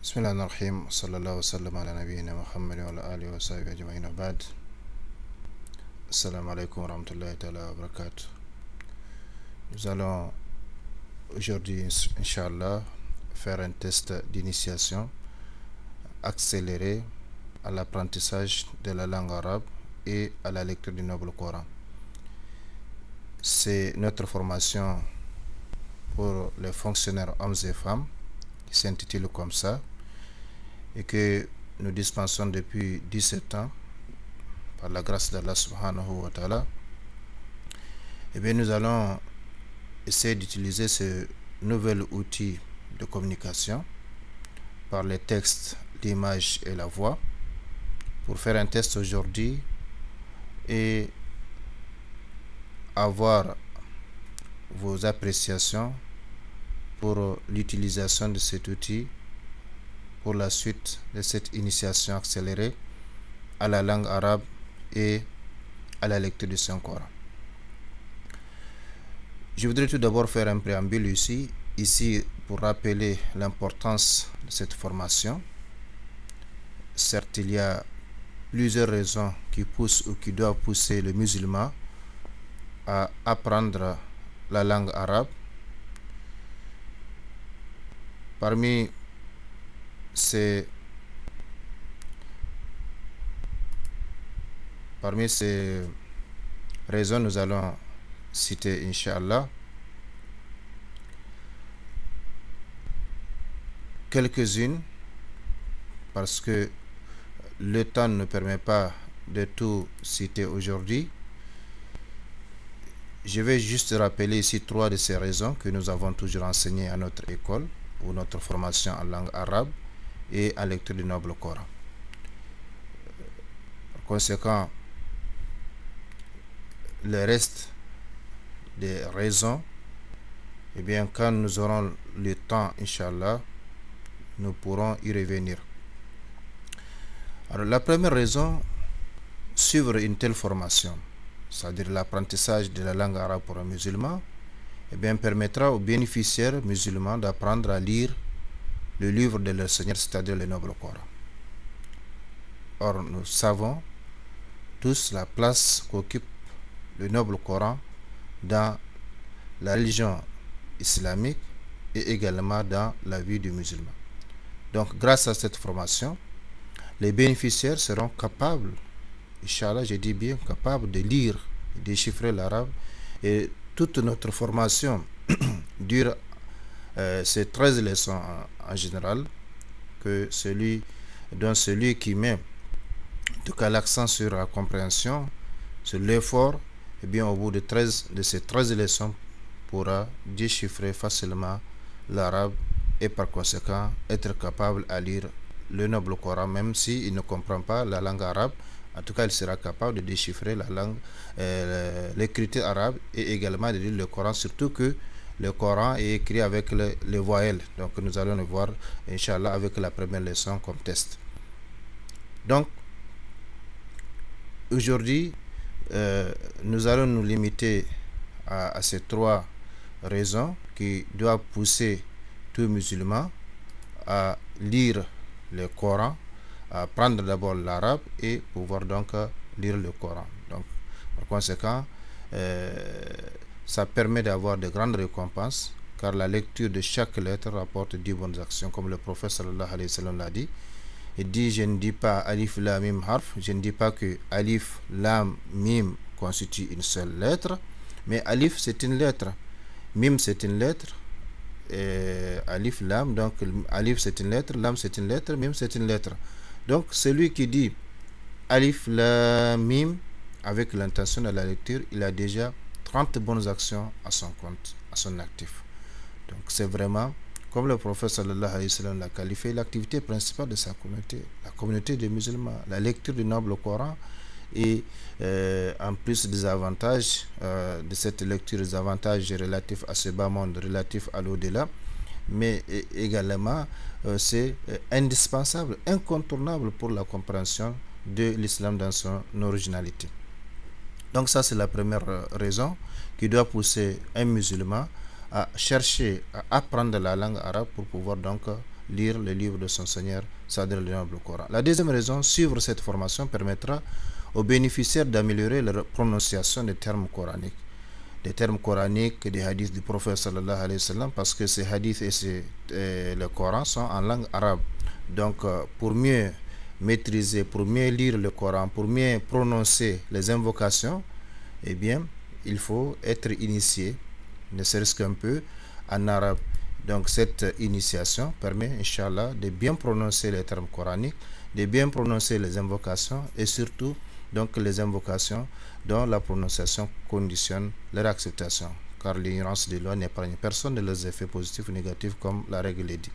Bismillahirrahmanirrahim. Sallallahu wa sallam ala nabiyyina Muhammad wa ala alihi wa sahbihi ajma'in wa ba'd. Assalamu alaikum wa rahmatullahi ta'ala wa barakatuh. Nous allons aujourd'hui, Inch'Allah, faire un test d'initiation accéléré à l'apprentissage de la langue arabe et à la lecture du Noble Coran. C'est notre formation pour les fonctionnaires hommes et femmes qui s'intitule comme ça et que nous dispensons depuis 17 ans par la grâce d'Allah subhanahu wa ta'ala. Et bien nous allons essayer d'utiliser ce nouvel outil de communication par les textes, l'image et la voix pour faire un test aujourd'hui et avoir vos appréciations pour l'utilisation de cet outil pour la suite de cette initiation accélérée à la langue arabe et à la lecture du Saint-Coran. Je voudrais tout d'abord faire un préambule ici pour rappeler l'importance de cette formation. Certes, il y a plusieurs raisons qui poussent ou qui doivent pousser le musulman à apprendre la langue arabe. Parmi ces raisons, nous allons citer, Inch'Allah, quelques-unes, parce que le temps ne permet pas de tout citer aujourd'hui. Je vais juste rappeler ici 3 de ces raisons que nous avons toujours enseignées à notre école ou notre formation en langue arabe et en lecture du Noble Coran. Par conséquent, le reste des raisons, eh bien, quand nous aurons le temps, Inch'Allah, nous pourrons y revenir. Alors, la première raison, suivre une telle formation, c'est-à-dire l'apprentissage de la langue arabe pour un musulman, eh bien, permettra aux bénéficiaires musulmans d'apprendre à lire le livre de leur Seigneur, c'est-à-dire le Noble Coran. Or, nous savons tous la place qu'occupe le Noble Coran dans la religion islamique et également dans la vie du musulman. Donc, grâce à cette formation, les bénéficiaires seront capables, Inch'Allah, je dis bien capables de lire et déchiffrer l'arabe, et toute notre formation dure ces 13 leçons en général, que celui qui met en tout cas l'accent sur la compréhension, sur l'effort, et bien au bout de ces 13 leçons pourra déchiffrer facilement l'arabe et par conséquent être capable à lire le Noble Coran, même s'il ne comprend pas la langue arabe. En tout cas, il sera capable de déchiffrer la langue, l'écriture arabe et également de lire le Coran, surtout que le Coran est écrit avec les voyelles. Donc, nous allons le voir, Inch'Allah, avec la première leçon comme test. Donc, aujourd'hui, nous allons nous limiter à ces 3 raisons qui doivent pousser tout musulman à lire le Coran, à apprendre d'abord l'arabe et pouvoir donc lire le Coran. Donc, par conséquent, ça permet d'avoir de grandes récompenses, car la lecture de chaque lettre rapporte 10 bonnes actions, comme le prophète sallallahu alayhi wa sallam l'a dit. Il dit, je ne dis pas alif, lam, mim, harf, je ne dis pas que alif, lam, mim constitue une seule lettre, mais alif c'est une lettre, mim c'est une lettre, alif, lam, donc alif c'est une lettre, lam c'est une lettre, mim c'est une lettre. Donc celui qui dit alif, lam, mim avec l'intention de la lecture, il a déjà 30 bonnes actions à son compte, à son actif. Donc c'est vraiment, comme le prophète sallallahu alayhi wa sallam l'a qualifié, l'activité principale de sa communauté, la communauté des musulmans, la lecture du Noble Coran. Et en plus des avantages de cette lecture, des avantages relatifs à ce bas monde, relatifs à l'au-delà, mais également c'est indispensable, incontournable pour la compréhension de l'islam dans son originalité. Donc ça, c'est la première raison qui doit pousser un musulman à chercher à apprendre la langue arabe pour pouvoir donc lire le livre de son Seigneur, c'est-à-dire le noble Coran. La deuxième raison, suivre cette formation permettra aux bénéficiaires d'améliorer leur prononciation des termes coraniques. Des termes coraniques, des hadiths du prophète sallallahu alayhi wa sallam, parce que ces hadiths et le Coran sont en langue arabe. Donc, pour mieux maîtriser, pour mieux lire le Coran, pour mieux prononcer les invocations, eh bien, il faut être initié, ne serait-ce qu'un peu, en arabe. Donc, cette initiation permet, Inch'Allah, de bien prononcer les termes coraniques, de bien prononcer les invocations et surtout, donc, les invocations dont la prononciation conditionne leur acceptation, car l'ignorance des lois n'épargne personne de leurs effets positifs ou négatifs, comme la règle le dit.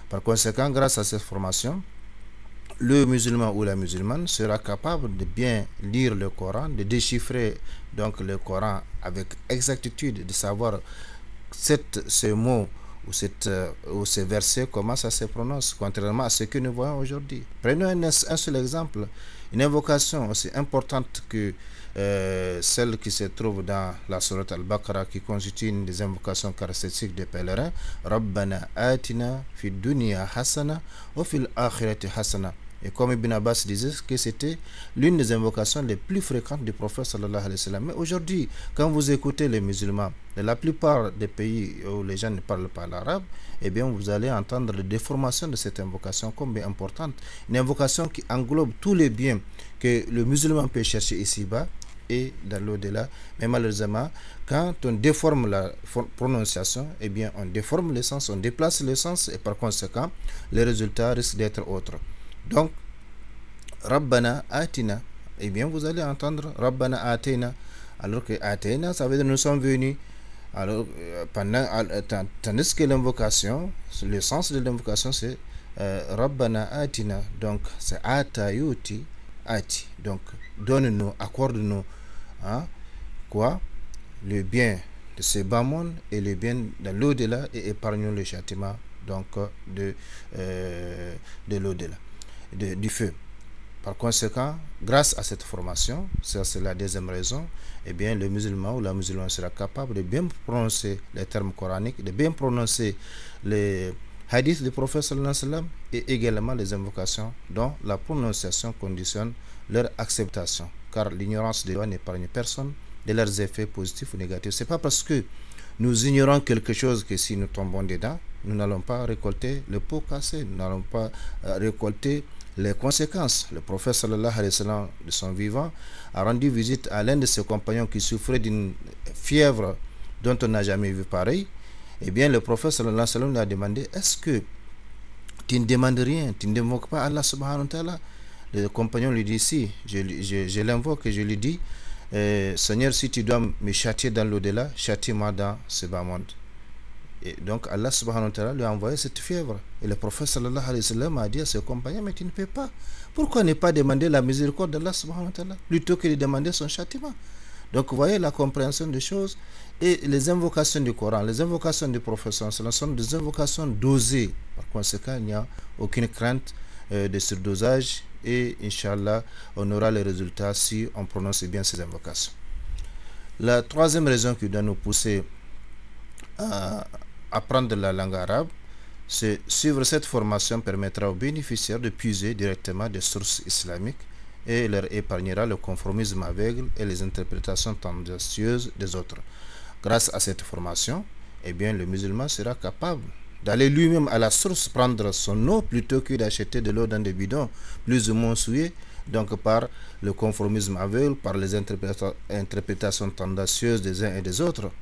Par conséquent, grâce à cette formation, le musulman ou la musulmane sera capable de bien lire le Coran, de déchiffrer donc le Coran avec exactitude, de savoir ce mot ou ces versets, comment ça se prononce, contrairement à ce que nous voyons aujourd'hui. Prenons un seul exemple. Une invocation aussi importante que celle qui se trouve dans la sourate Al-Baqarah, qui constitue une des invocations caractéristiques des pèlerins. Rabbana atina fid dunya hasana wa fil akhirati hasana. Et comme Ibn Abbas disait que c'était l'une des invocations les plus fréquentes du prophète sallallahu alayhi wa sallam. Mais aujourd'hui, quand vous écoutez les musulmans de la plupart des pays où les gens ne parlent pas l'arabe, eh bien vous allez entendre la déformation de cette invocation comme bien importante. Une invocation qui englobe tous les biens que le musulman peut chercher ici-bas et dans l'au-delà. Mais malheureusement, quand on déforme la prononciation, eh bien on déforme le sens, on déplace le sens et par conséquent, les résultats risquent d'être autres. Donc, Rabbana Atina, eh bien vous allez entendre Rabbana Atina, alors que Atina, ça veut dire nous sommes venus. Alors, tandis que l'invocation, le sens de l'invocation, c'est Rabbana Atina, donc c'est Atayuti Ati, donc donne-nous, accorde-nous, hein, quoi? Le bien de ce bas monde et le bien de l'au-delà et épargnons le châtiment donc de l'au-delà. Du feu. Par conséquent, grâce à cette formation, ça c'est la deuxième raison, eh bien le musulman ou la musulmane sera capable de bien prononcer les termes coraniques, de bien prononcer les hadiths du prophète sallallahu alayhi wa sallam et également les invocations dont la prononciation conditionne leur acceptation, car l'ignorance des lois n'épargne personne de leurs effets positifs ou négatifs. C'est pas parce que nous ignorons quelque chose que si nous tombons dedans, nous n'allons pas récolter le pot cassé, nous n'allons pas récolter les conséquences. Le prophète sallallahu alayhi wa sallam de son vivant a rendu visite à l'un de ses compagnons qui souffrait d'une fièvre dont on n'a jamais vu pareil. Eh bien le prophète sallallahu alayhi wa sallam lui a demandé: est-ce que tu ne demandes rien, tu ne dévoques pas Allah subhanahu wa ta'ala? Le compagnon lui dit: si, je l'invoque et je lui dis Seigneur, si tu dois me châtier dans l'au-delà, châtie-moi dans ce bas monde. Et donc Allah subhanahu wa ta'ala lui a envoyé cette fièvre. Et le prophète sallallahu alayhi wa sallam a dit à ses compagnons: mais tu ne peux pas. Pourquoi ne pas demander la miséricorde d'Allah subhanahu wa ta'ala plutôt que de demander son châtiment? Donc vous voyez la compréhension des choses. Et les invocations du Coran, les invocations du prophète sallallahu alayhi wa sallam sont des invocations dosées. Par conséquent, il n'y a aucune crainte de surdosage. Et Inch'Allah, on aura les résultats si on prononce bien ces invocations. La troisième raison qui doit nous pousser à apprendre la langue arabe, c'est suivre cette formation permettra aux bénéficiaires de puiser directement des sources islamiques et leur épargnera le conformisme aveugle et les interprétations tendancieuses des autres. Grâce à cette formation, eh bien, le musulman sera capable d'aller lui-même à la source prendre son eau plutôt que d'acheter de l'eau dans des bidons plus ou moins souillés, donc par le conformisme aveugle, par les interprétations tendancieuses des uns et des autres.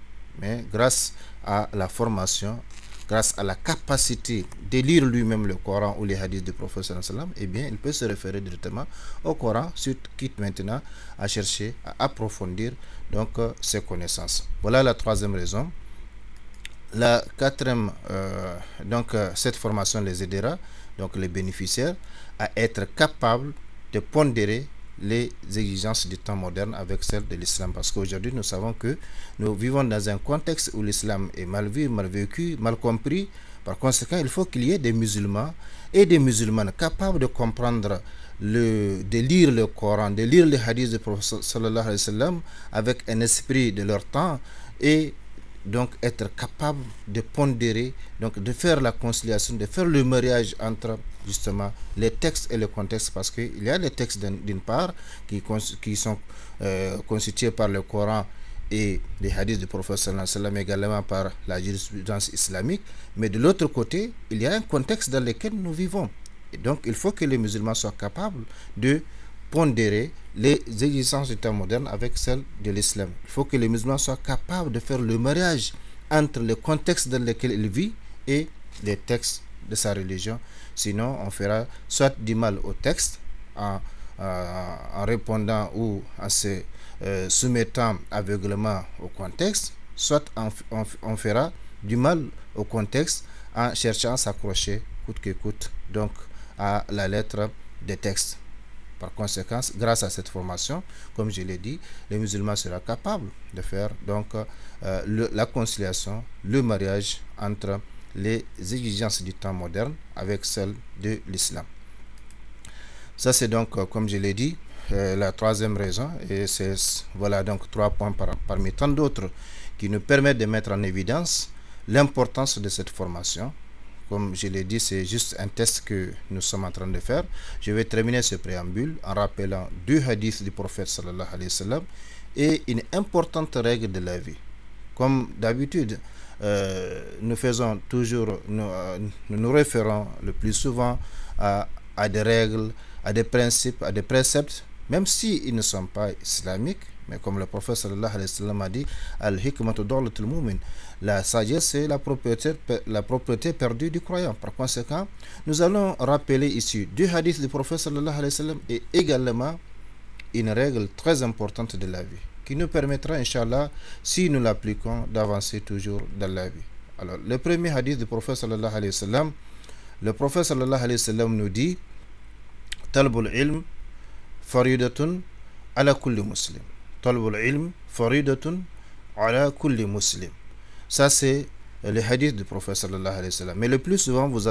Mais grâce à la formation, grâce à la capacité de lire lui-même le Coran ou les hadiths du prophète sallallahu alayhi wa sallam, eh bien, il peut se référer directement au Coran, quitte maintenant à chercher à approfondir donc ses connaissances. Voilà la troisième raison. La quatrième, cette formation les aidera, donc les bénéficiaires, à être capables de pondérer les exigences du temps moderne avec celles de l'islam. Parce qu'aujourd'hui, nous savons que nous vivons dans un contexte où l'islam est mal vu, mal vécu, mal compris. Par conséquent, il faut qu'il y ait des musulmans et des musulmanes capables de comprendre, de lire le Coran, de lire les hadiths du prophète sallallahu alayhi wa sallam avec un esprit de leur temps et donc être capable de pondérer, donc de faire la conciliation, de faire le mariage entre justement les textes et le contexte, parce qu'il y a les textes d'une part qui sont constitués par le Coran et les hadiths du prophète sallallahu alayhi wa sallam, également par la jurisprudence islamique, mais de l'autre côté, il y a un contexte dans lequel nous vivons. Et donc, il faut que les musulmans soient capables de pondérer les exigences du temps moderne avec celles de l'islam. Il faut que les musulmans soient capables de faire le mariage entre le contexte dans lequel ils vivent et les textes de sa religion. Sinon, on fera soit du mal au texte en répondant ou en se soumettant aveuglement au contexte, soit on fera du mal au contexte en cherchant à s'accrocher coûte que coûte donc à la lettre des textes. Par conséquent, grâce à cette formation, comme je l'ai dit, les musulmans seront capables de faire donc la conciliation, le mariage entre les exigences du temps moderne avec celles de l'islam. Ça, c'est donc, comme je l'ai dit, la troisième raison, et c'est voilà donc 3 points parmi tant d'autres qui nous permettent de mettre en évidence l'importance de cette formation. Comme je l'ai dit, c'est juste un test que nous sommes en train de faire. Je vais terminer ce préambule en rappelant 2 hadiths du prophète sallallahu alayhi wa sallam et une importante règle de la vie. Comme d'habitude, nous faisons toujours, nous référons le plus souvent à des règles, à des principes, à des préceptes, même s'ils ne sont pas islamiques. Mais comme le prophète sallallahu alayhi wa sallam a dit, al-hikmatu dawlatul mu'min, la sagesse c'est la propriété perdue du croyant. Par conséquent, nous allons rappeler ici 2 hadiths du prophète sallallahu alayhi wa sallam et également une règle très importante de la vie qui nous permettra, Inch'Allah, si nous l'appliquons, d'avancer toujours dans la vie. Alors, le premier hadith du prophète sallallahu alayhi wa sallam, le prophète sallallahu alayhi wa sallam nous dit, talbul ilm faridatun ala kulli muslim. Talbul ilm faridatun ala kulli muslim. Ça, c'est le hadith du prophète sallallahu alayhi wa sallam. Mais le plus souvent, vous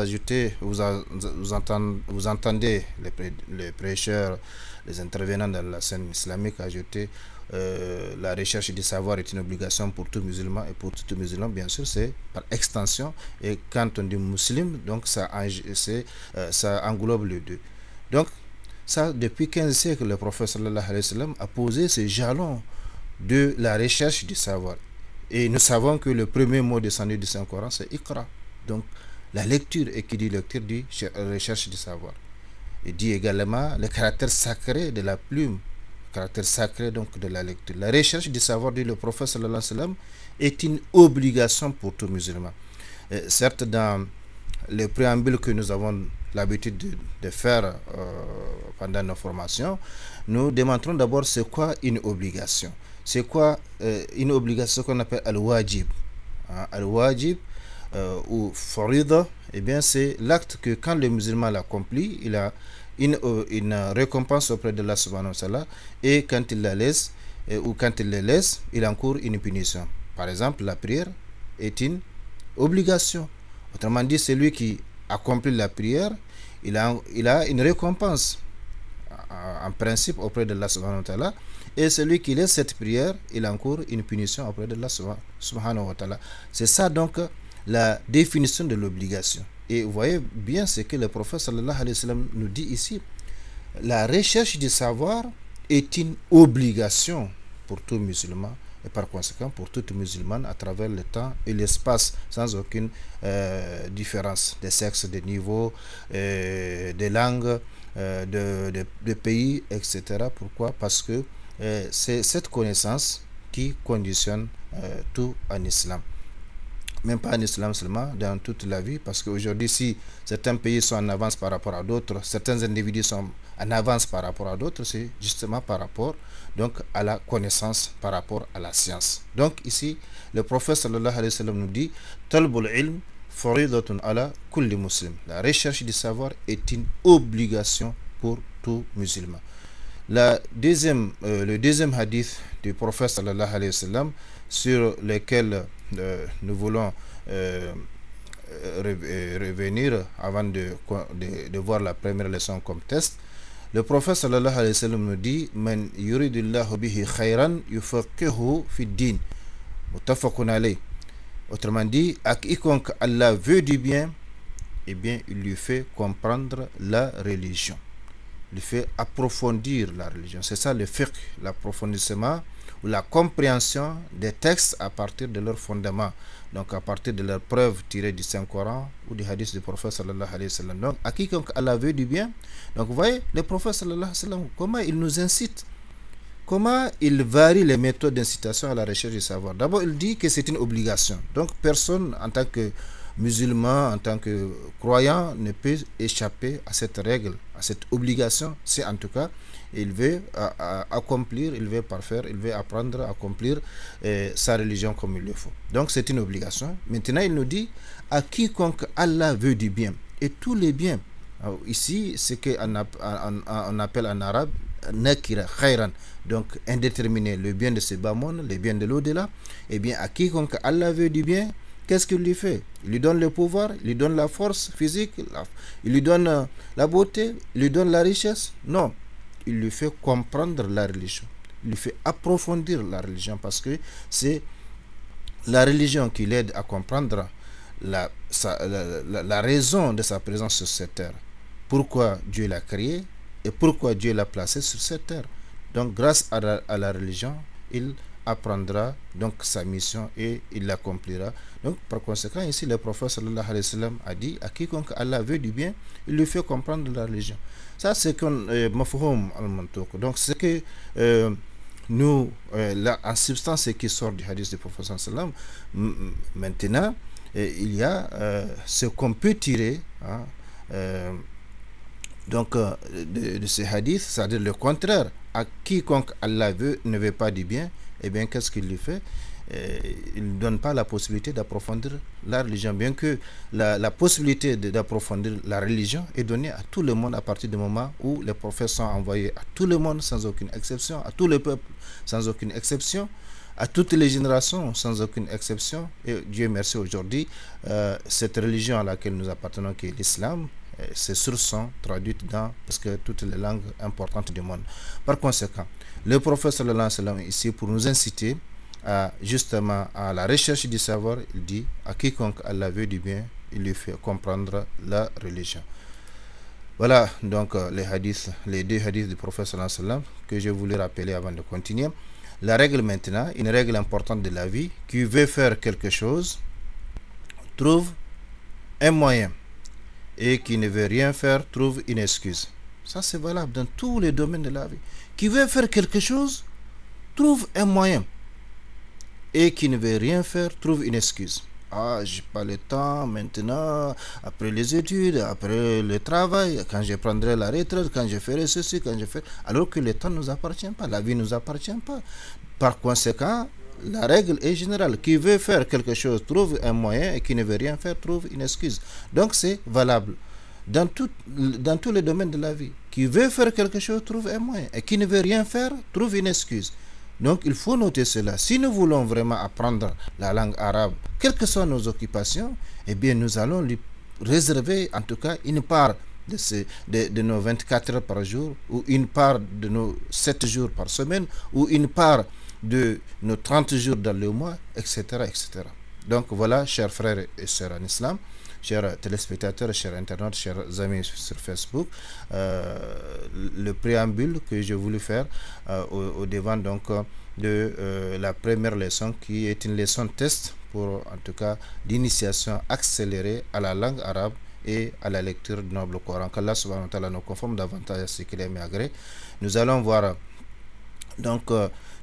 entendez les prêcheurs, les intervenants dans la scène islamique ajouter la recherche du savoir est une obligation pour tout musulman, et pour tout musulman, bien sûr, c'est par extension. Et quand on dit musulman, donc ça englobe les deux. Donc, ça, depuis 15 siècles, le prophète sallallahu alayhi wa sallam a posé ces jalons de la recherche du savoir. Et nous savons que le premier mot descendu du Saint-Coran, c'est Iqra. Donc, la lecture, et qui dit lecture, dit recherche du savoir. Il dit également le caractère sacré de la plume, le caractère sacré donc de la lecture. La recherche du savoir, dit le prophète sallallahu alayhi wa sallam, est une obligation pour tout musulman. Certes, dans le préambule que nous avons l'habitude de faire pendant nos formations, nous démontrons d'abord c'est quoi une obligation. C'est quoi une obligation qu'on appelle al-wajib. Al-wajib ou farida, eh bien c'est l'acte que quand le musulman l'accomplit, il a une récompense auprès de Allah subhanahu wa ta'ala, et quand il la laisse ou quand il les laisse, il encourt une punition. Par exemple, la prière est une obligation. Autrement dit, celui qui accomplit la prière, il a une récompense en principe auprès de Allah subhanahu wa ta'ala, et celui qui laisse cette prière, il encourt une punition auprès de Allah subhanahu wa ta'ala. C'est ça donc la définition de l'obligation. Et vous voyez bien ce que le prophète sallallahu alayhi wa sallam nous dit ici. La recherche du savoir est une obligation pour tout musulman, et par conséquent pour toute musulmane à travers le temps et l'espace, sans aucune différence de sexe, de niveau, de langue, de pays, etc. Pourquoi? Parce que c'est cette connaissance qui conditionne tout en islam. Même pas en islam seulement, dans toute la vie, parce qu'aujourd'hui, si certains pays sont en avance par rapport à d'autres, certains individus sont en avance par rapport à d'autres, c'est justement par rapport donc à la connaissance, par rapport à la science. Donc ici, le prophète sallallahu alayhi wa sallam nous dit talbul ilm faridatun ala kulli muslim. La recherche du savoir est une obligation pour tout musulman. Le deuxième hadith du prophète sallallahu alayhi wa sallam sur lequel nous voulons revenir avant de voir la première leçon comme test. Le prophète sallallahu alayhi wa sallam nous dit man yuridullahu bihi khayran yufaqihu fi din, muttafaqun alayh. Autrement dit, à quiconque Allah veut du bien, eh bien, il lui fait comprendre la religion. Il fait approfondir la religion. C'est ça le fiqh, l'approfondissement ou la compréhension des textes à partir de leurs fondements. Donc à partir de leurs preuves tirées du Saint-Coran ou du hadith du prophète sallallahu alayhi wa sallam. Donc à quiconque Allah veut du bien. Donc vous voyez, le prophète sallallahu alayhi wa sallam, comment il nous incite, comment il varie les méthodes d'incitation à la recherche du savoir. D'abord, il dit que c'est une obligation. Donc personne en tant que musulman, en tant que croyant, ne peut échapper à cette règle, à cette obligation. C'est en tout cas, il veut accomplir, il veut parfaire, il veut apprendre à accomplir sa religion comme il le faut. Donc c'est une obligation. Maintenant, il nous dit, à quiconque Allah veut du bien, et tous les biens. Alors, ici, c'est qu'on appelle en arabe nakira, khayran, donc indéterminé, le bien de ce bas monde, le bien de l'au-delà. Eh bien, à quiconque Allah veut du bien, qu'est-ce qu'il lui fait? Il lui donne le pouvoir, il lui donne la force physique, il lui donne la beauté, il lui donne la richesse. Non, il lui fait comprendre la religion, il lui fait approfondir la religion, parce que c'est la religion qui l'aide à comprendre la raison de sa présence sur cette terre. Pourquoi Dieu l'a créé et pourquoi Dieu l'a placé sur cette terre. Donc grâce à la religion, il apprendra donc sa mission et il l'accomplira. Donc par conséquent, ici le prophète sallallahu alayhi wa sallam a dit, à quiconque Allah veut du bien, il lui fait comprendre la religion. Ça c'est comme mafhum al-mantuq. Donc c'est que nous, en substance, ce qui sort du hadith du prophète sallallahu alayhi wa sallam. Maintenant, il y a ce qu'on peut tirer de ce hadith, c'est-à-dire le contraire. À quiconque Allah ne veut pas du bien, eh bien qu'est-ce qu'il lui fait? Il ne donne pas la possibilité d'approfondir la religion, bien que la possibilité d'approfondir la religion est donnée à tout le monde à partir du moment où les prophètes sont envoyés à tout le monde sans aucune exception, à tous les peuples sans aucune exception, à toutes les générations sans aucune exception. Et Dieu merci, aujourd'hui cette religion à laquelle nous appartenons, qui est l'islam, ces sources sont traduites dans presque toutes les langues importantes du monde. Par conséquent, le prophète sallallahu alayhi wa sallam ici, pour nous inciter justement à la recherche du savoir, il dit, à quiconque Allah veut du bien, il lui fait comprendre la religion. Voilà donc les deux hadiths du prophète sallallahu alayhi wa sallam que je voulais rappeler avant de continuer. La règle maintenant, une règle importante de la vie: qui veut faire quelque chose trouve un moyen, et qui ne veut rien faire trouve une excuse. Ça c'est valable dans tous les domaines de la vie. Qui veut faire quelque chose trouve un moyen, et qui ne veut rien faire trouve une excuse. Ah, j'ai pas le temps maintenant, après les études, après le travail, quand je prendrai la retraite, quand je ferai ceci, quand je ferai... Alors que le temps ne nous appartient pas, la vie ne nous appartient pas. Par conséquent, la règle est générale: qui veut faire quelque chose trouve un moyen, et qui ne veut rien faire trouve une excuse. Donc c'est valable dans tous les domaines de la vie. Qui veut faire quelque chose trouve un moyen, et qui ne veut rien faire trouve une excuse. Donc il faut noter cela. Si nous voulons vraiment apprendre la langue arabe, quelles que soient nos occupations, eh bien nous allons lui réserver en tout cas une part de nos 24 heures par jour, ou une part de nos 7 jours par semaine, ou une part de nos 30 jours dans le mois, etc., etc. Donc voilà, chers frères et sœurs en islam, chers téléspectateurs, chers internautes, chers amis sur Facebook, le préambule que je voulais faire au devant donc de la première leçon, qui est une leçon test pour en tout cas d'initiation accélérée à la langue arabe et à la lecture du noble Coran. Qu'Allah subhanahu wa ta'ala nous conforme davantage à ce qu'il aime et agrée. Nous allons voir donc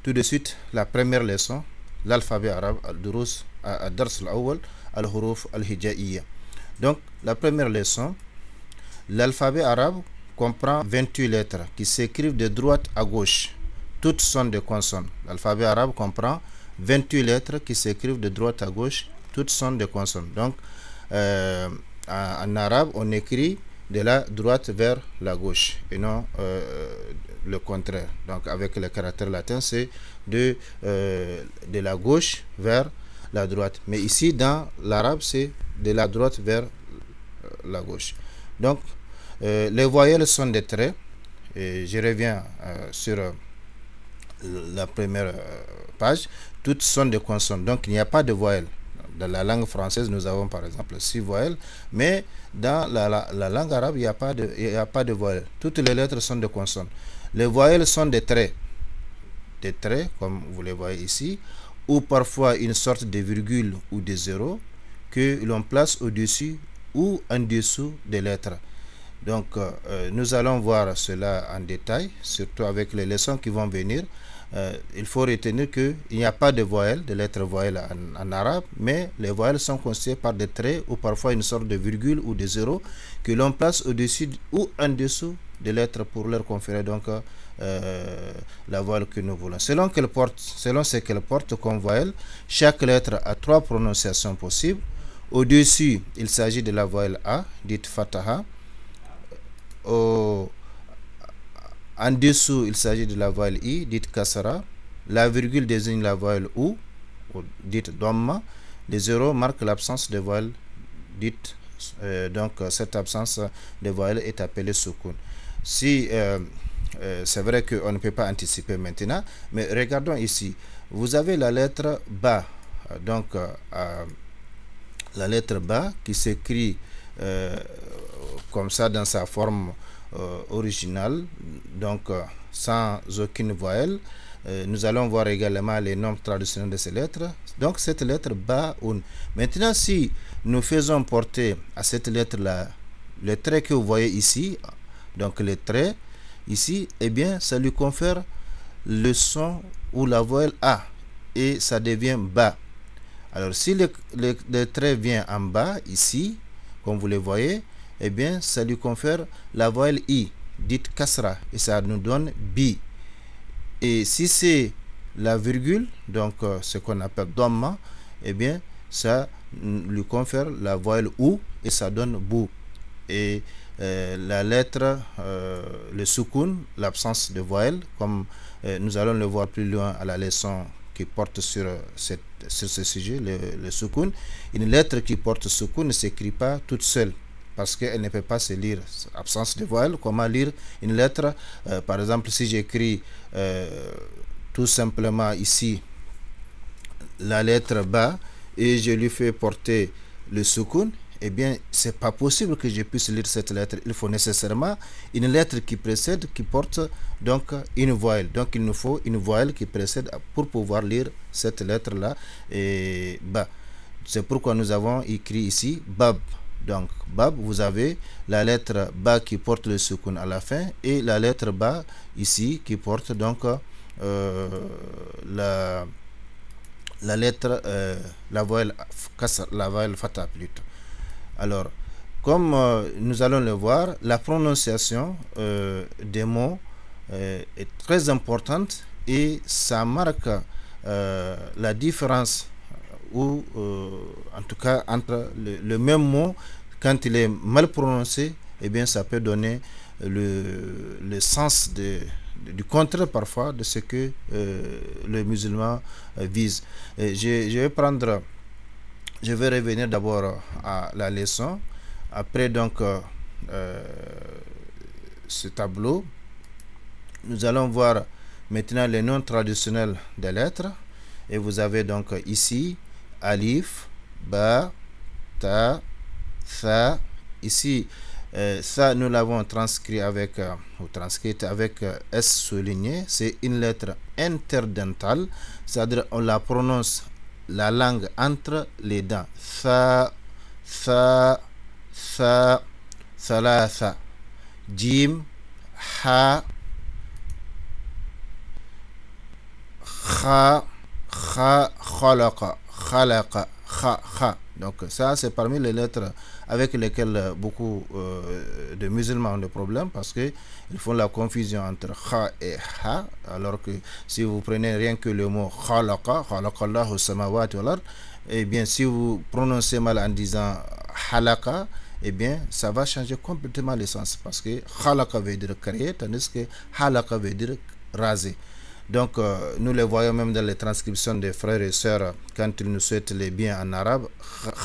tout de suite la première leçon, l'alphabet arabe, al-durus ad-dars al-awwal, al-huruf al-hijaiyya. Donc la première leçon, l'alphabet arabe comprend 28 lettres qui s'écrivent de droite à gauche. Toutes sont des consonnes. L'alphabet arabe comprend 28 lettres qui s'écrivent de droite à gauche. Toutes sont des consonnes. Donc en arabe, on écrit de la droite vers la gauche et non le contraire. Donc avec le caractère latin, c'est de la gauche vers la droite. Mais ici, dans l'arabe, c'est de la droite vers la gauche. Donc les voyelles sont des traits. Et je reviens sur la première page. Toutes sont des consonnes. Donc il n'y a pas de voyelles dans la langue française, nous avons par exemple 6 voyelles, mais dans la langue arabe, il n'y a pas de voyelles. Toutes les lettres sont des consonnes. Les voyelles sont des traits, comme vous les voyez ici, ou parfois une sorte de virgule ou de zéro que l'on place au-dessus ou en dessous des lettres. Donc, nous allons voir cela en détail, surtout avec les leçons qui vont venir. Il faut retenir qu'il n'y a pas de voyelles, de lettres voyelles en arabe, mais les voyelles sont constituées par des traits ou parfois une sorte de virgule ou de zéro que l'on place au-dessus ou en dessous des lettres pour leur conférer donc la voyelle que nous voulons. Selon ce qu'elle porte comme voyelle, chaque lettre a 3 prononciations possibles. Au-dessus, il s'agit de la voyelle A, dite Fataha. En dessous, il s'agit de la voyelle I, dite Kasara. La virgule désigne la voyelle ou dite Dhamma. Les zéros marquent l'absence de voyelle, dite donc cette absence de voyelle est appelée Sukun. Si c'est vrai qu'on ne peut pas anticiper maintenant, mais regardons ici. Vous avez la lettre Ba, donc la lettre Ba qui s'écrit comme ça dans sa forme originale, donc sans aucune voyelle. Nous allons voir également les noms traditionnels de ces lettres. Donc cette lettre Ba-un. Maintenant, si nous faisons porter à cette lettre-là le trait que vous voyez ici, donc le trait ici, eh bien ça lui confère le son ou la voyelle A et ça devient Ba. Alors si le trait vient en bas ici, comme vous le voyez, eh bien ça lui confère la voyelle I, dite Kasra, et ça nous donne Bi. Et si c'est la virgule, donc ce qu'on appelle Dhamma, eh bien ça lui confère la voyelle OU et ça donne Bou. Et la lettre, le Sukun, l'absence de voyelle, comme nous allons le voir plus loin à la leçon qui porte sur ce sujet, le Sukun. Une lettre qui porte Sukun ne s'écrit pas toute seule parce qu'elle ne peut pas se lire. Absence de voyelle, comment lire une lettre? Par exemple, si j'écris tout simplement ici la lettre Ba et je lui fais porter le Sukun, eh bien, c'est pas possible que je puisse lire cette lettre. Il faut nécessairement une lettre qui précède, qui porte donc une voyelle. Donc, il nous faut une voyelle qui précède pour pouvoir lire cette lettre-là. Et Ba. C'est pourquoi nous avons écrit ici Bab. Donc, Bab, vous avez la lettre Ba qui porte le Sukun à la fin et la lettre Ba ici qui porte donc la lettre, la voyelle Fatha plutôt. Alors, comme nous allons le voir, la prononciation des mots est très importante et ça marque la différence ou en tout cas entre le même mot, quand il est mal prononcé, eh bien ça peut donner le sens du contraire parfois de ce que le musulman vise. Je vais revenir d'abord à la leçon. Après donc ce tableau, nous allons voir maintenant les noms traditionnels des lettres. Et vous avez donc ici Alif, Ba, Ta, Tha. Ici, ça nous l'avons transcrit avec ou transcrite avec S souligné. C'est une lettre interdentale, c'est-à-dire on la prononce la langue entre les dents. Tha, Tha, Tha, Thalatha. Jim, Ha, Kha, Kha, Khalaqa, Khalaqa, Kha, Kha. Donc ça c'est parmi les lettres avec lesquelles beaucoup de musulmans ont des problèmes parce qu'ils font la confusion entre Kha et Ha, alors que si vous prenez rien que le mot Khalaqa, Khalaqallahu samawati wal ard, eh bien si vous prononcez mal en disant Halaqa, eh bien ça va changer complètement le sens parce que Khalaqa veut dire créer tandis que Halaqa veut dire raser. Donc, nous le voyons même dans les transcriptions des frères et sœurs, quand ils nous souhaitent les biens en arabe,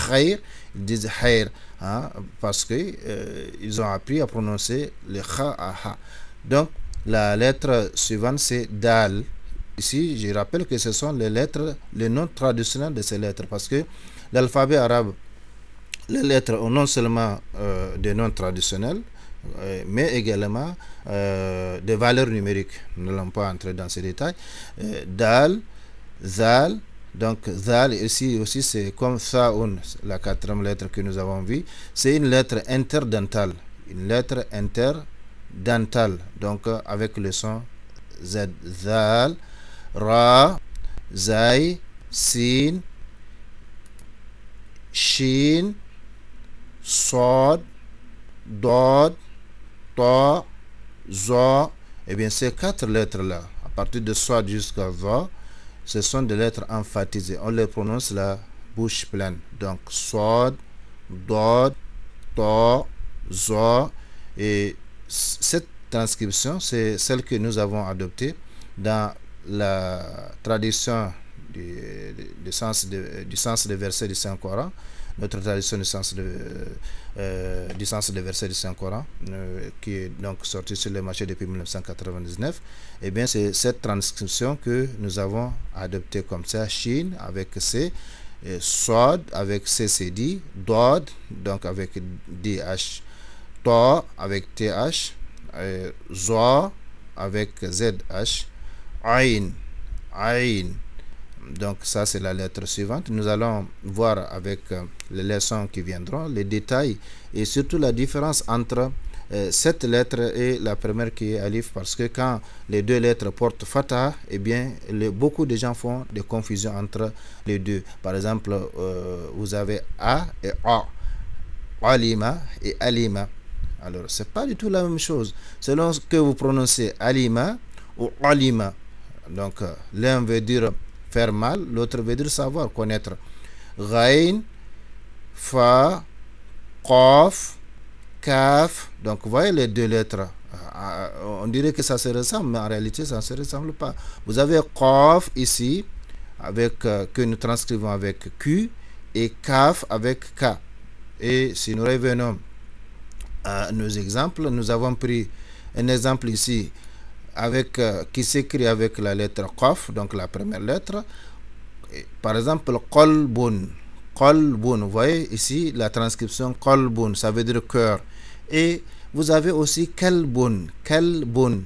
khayr, ils disent khayr, hein, parce qu'ils ont appris à prononcer le kha à ha. Donc, la lettre suivante, c'est dal. Ici, je rappelle que ce sont les lettres, les noms traditionnels de ces lettres, parce que l'alphabet arabe, les lettres ont non seulement des noms traditionnels, mais également des valeurs numériques. Nous n'allons pas entrer dans ces détails. Dal, Zal, donc Zal ici aussi c'est comme Saoun, la quatrième lettre que nous avons vue. C'est une lettre interdentale. Une lettre interdentale, donc avec le son Z. Zal, Ra, Zay, Sin, Shin, Sod, Dod, To, Zo. Et bien ces quatre lettres-là, à partir de Sod jusqu'à Zo, ce sont des lettres emphatisées. On les prononce la bouche pleine. Donc Sod, Dod, To, Zo. Et cette transcription, c'est celle que nous avons adoptée dans la tradition du sens des versets du Saint-Coran, notre tradition du sens des versets du Saint-Coran, qui est donc sortie sur le marché depuis 1999. Et bien c'est cette transcription que nous avons adoptée comme ça: Shin avec C, Sod avec CCD, Dod donc avec DH, To avec TH, Zo avec ZH, Ain, Ain. Donc ça c'est la lettre suivante. Nous allons voir avec les leçons qui viendront les détails et surtout la différence entre cette lettre et la première qui est Alif, parce que quand les deux lettres portent Fatah, eh bien beaucoup de gens font des confusions entre les deux. Par exemple, vous avez A et A, Alima et Alima. Alors c'est pas du tout la même chose selon que vous prononcez Alima ou Alima. Donc l'un veut dire faire mal, l'autre veut dire savoir, connaître. Ghain, Fa, Qaf, Kaf. Donc vous voyez les deux lettres. On dirait que ça se ressemble, mais en réalité ça ne se ressemble pas. Vous avez Qaf ici, avec, que nous transcrivons avec Q, et Kaf avec K. Et si nous revenons à nos exemples, nous avons pris un exemple ici avec, qui s'écrit avec la lettre Qaf, donc la première lettre. Par exemple, Qalbun. Qalbun, vous voyez ici la transcription Qalbun, ça veut dire cœur. Et vous avez aussi Kalbun, Kalbun,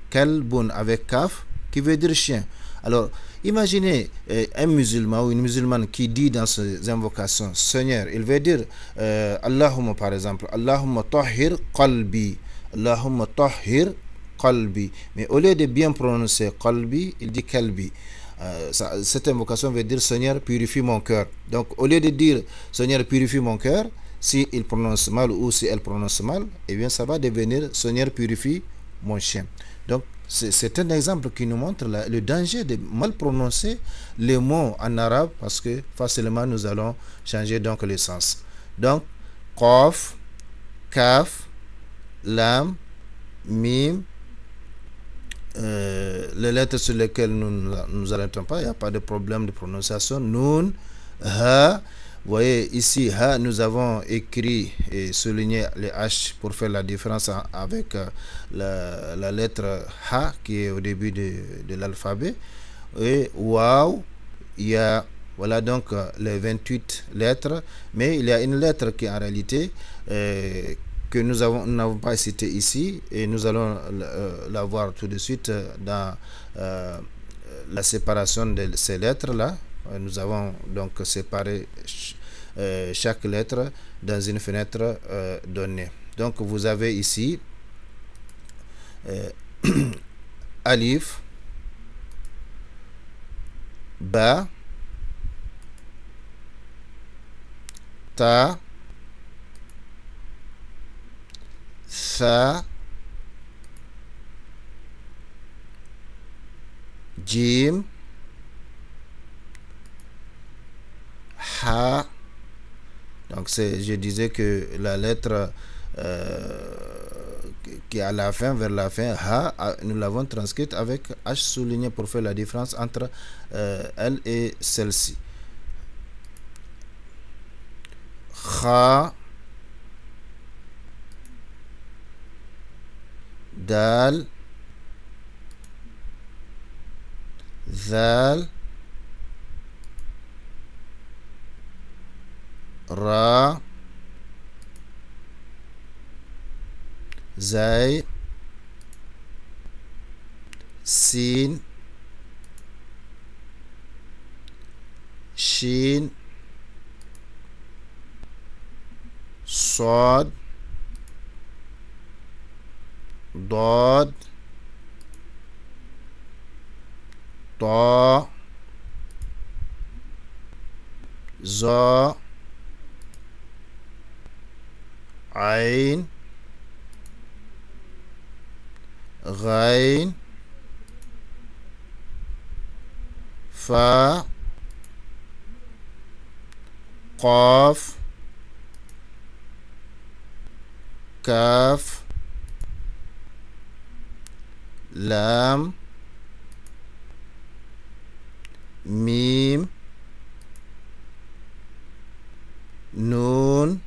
Kalbun avec Kaf, qui veut dire chien. Alors, imaginez un musulman ou une musulmane qui dit dans ses invocations Seigneur, il veut dire Allahumma par exemple, Allahumma tahhir qalbi, Allahumma tahhir qalbi. Mais au lieu de bien prononcer qalbi, il dit kalbi. Cette invocation veut dire Seigneur, purifie mon cœur. Donc au lieu de dire Seigneur, purifie mon cœur, si il prononce mal ou si elle prononce mal, eh bien ça va devenir Seigneur, purifie mon chien. Donc c'est un exemple qui nous montre le danger de mal prononcer les mots en arabe, parce que facilement nous allons changer donc le sens. Donc Qaf, Kaf, Lam, Mim, les lettres sur lesquelles nous arrêtons pas, il n'y a pas de problème de prononciation. Nun, Ha. Vous voyez ici Ha, nous avons écrit et souligné les H pour faire la différence avec la lettre Ha qui est au début de l'alphabet. Et Waouh, il y a, voilà donc les 28 lettres, mais il y a une lettre qui en réalité que nous n'avons pas cité ici, et nous allons la voir tout de suite dans la séparation de ces lettres là. Nous avons donc séparé chaque lettre dans une fenêtre donnée. Donc vous avez ici Alif, Ba, Ta, Sa, Jim, Ha. Donc je disais que la lettre qui est à la fin, vers la fin, Ha, nous l'avons transcrite avec H souligné pour faire la différence entre elle et celle-ci. Kha, Dal, Zal, Ra, Zay, Sin, Shin, Sod, Dod, Ta, Za, Ain, Ghain, Fa, Qaf, Kaf, Lam, Mim, Nun,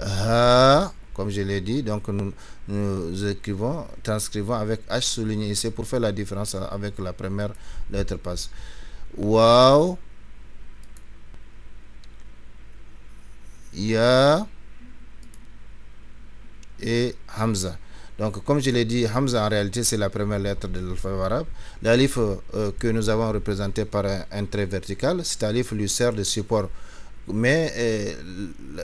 Ha, comme je l'ai dit, donc nous écrivons, transcrivons avec H souligné ici pour faire la différence avec la première lettre passe. Waw, Ya et Hamza. Donc, comme je l'ai dit, Hamza en réalité c'est la première lettre de l'alphabet arabe. L'alif que nous avons représenté par un trait vertical, cet alif lui sert de support. Mais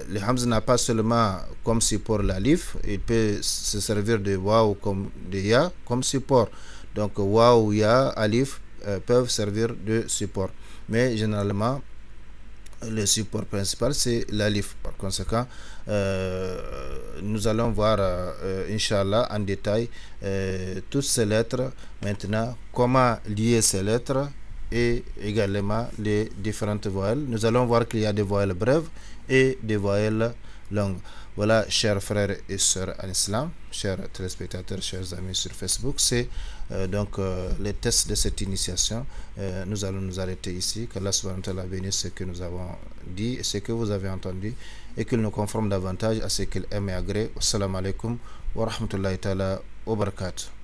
le Hamza n'a pas seulement comme support l'alif, il peut se servir de Waw comme de Ya comme support. Donc, Waw, Ya, alif peuvent servir de support. Mais généralement, le support principal c'est l'alif. Par conséquent, nous allons voir Inch'Allah en détail toutes ces lettres. Maintenant, comment lier ces lettres et également les différentes voyelles. Nous allons voir qu'il y a des voyelles brèves et des voyelles longues. Voilà, chers frères et sœurs en islam, chers téléspectateurs, chers amis sur Facebook, c'est donc les tests de cette initiation. Nous allons nous arrêter ici. Que subhanahu wa ta'ala bénisse ce que nous avons dit et ce que vous avez entendu et qu'il nous conforme davantage à ce qu'il aime et agrée. Wassalamu alaikum wa rahmatullahi ta'ala wa barakatuh.